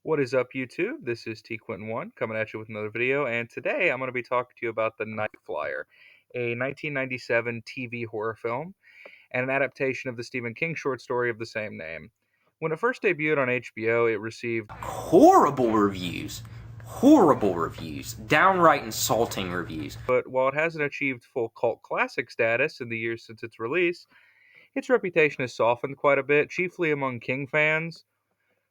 What is up, YouTube? This is T Quinton1 coming at you with another video, and today I'm going to be talking to you about The Night Flier, a 1997 TV horror film and an adaptation of the Stephen King short story of the same name. When it first debuted on HBO, it received Horrible reviews. Horrible reviews. Downright insulting reviews. but while it hasn't achieved full cult classic status in the years since its release, its reputation has softened quite a bit, chiefly among King fans.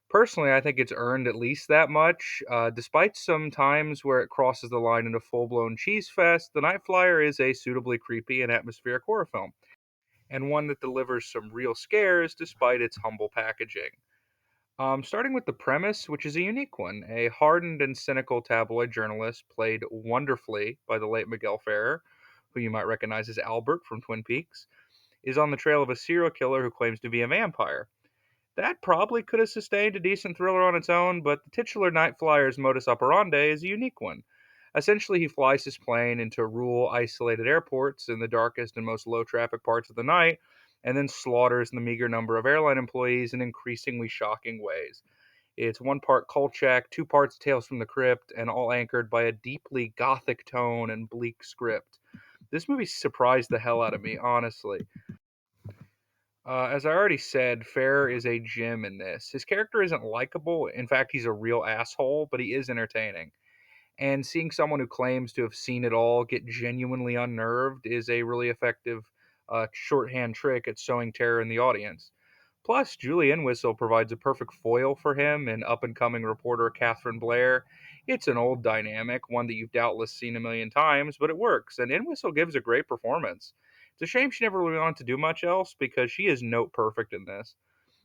Personally, I think it's earned at least that much. Despite some times where it crosses the line into full blown cheese fest, The Night Flyer is a suitably creepy and atmospheric horror film, and one that delivers some real scares despite its humble packaging. Starting with the premise, which is a unique one. A hardened and cynical tabloid journalist, played wonderfully by the late Miguel Ferrer, who you might recognize as Albert from Twin Peaks, is on the trail of a serial killer who claims to be a vampire. That probably could have sustained a decent thriller on its own, but the titular Night Flyer's modus operandi is a unique one. Essentially, he flies his plane into rural, isolated airports in the darkest and most low traffic parts of the night, and then slaughters the meager number of airline employees in increasingly shocking ways. It's one part Kolchak, two parts Tales from the Crypt, and all anchored by a deeply gothic tone and bleak script. This movie surprised the hell out of me, honestly. As I already said, Fair is a gem in this. His character isn't likable. In fact, he's a real asshole, but he is entertaining. And seeing someone who claims to have seen it all get genuinely unnerved is a really effective shorthand trick at sowing terror in the audience. Plus, Julie Entwistle provides a perfect foil for him and up and coming reporter Catherine Blair. It's an old dynamic, one that you've doubtless seen a million times, but it works, and Entwistle gives a great performance. It's a shame she never really went on to do much else because she is note perfect in this.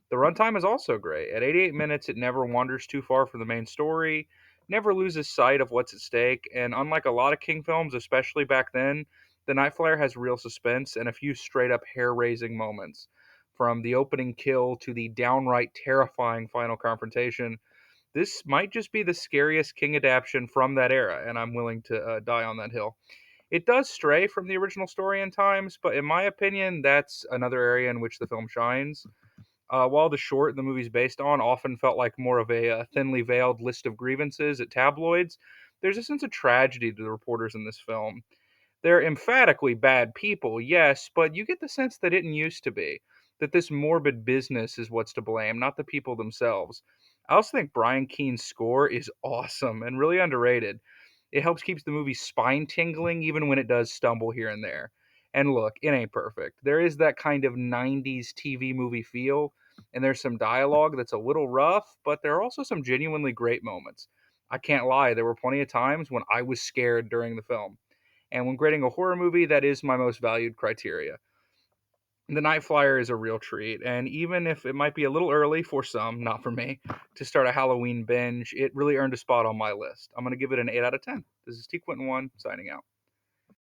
The runtime is also great. At 88 minutes, it never wanders too far from the main story, never loses sight of what's at stake, and unlike a lot of King films, especially back then, The Night Flyer has real suspense and a few straight up hair raising moments. From the opening kill to the downright terrifying final confrontation, this might just be the scariest King adaptation from that era, and I'm willing to die on that hill. It does stray from the original story in times, but in my opinion, that's another area in which the film shines. While the short the movie's based on often felt like more of a thinly veiled list of grievances at tabloids, there's a sense of tragedy to the reporters in this film. They're emphatically bad people, yes, but you get the sense they didn't used to be. That this morbid business is what's to blame, not the people themselves. I also think Brian Keene's score is awesome and really underrated. It helps keeps the movie spine tingling even when it does stumble here and there. And look, it ain't perfect. There is that kind of 90s TV movie feel, and there's some dialogue that's a little rough, but there are also some genuinely great moments. I can't lie, there were plenty of times when I was scared during the film. And when grading a horror movie, that is my most valued criteria. The Night Flyer is a real treat, and even if it might be a little early for some, not for me, to start a Halloween binge, it really earned a spot on my list. I'm going to give it an 8 out of 10. This is T Quinton 1 signing out.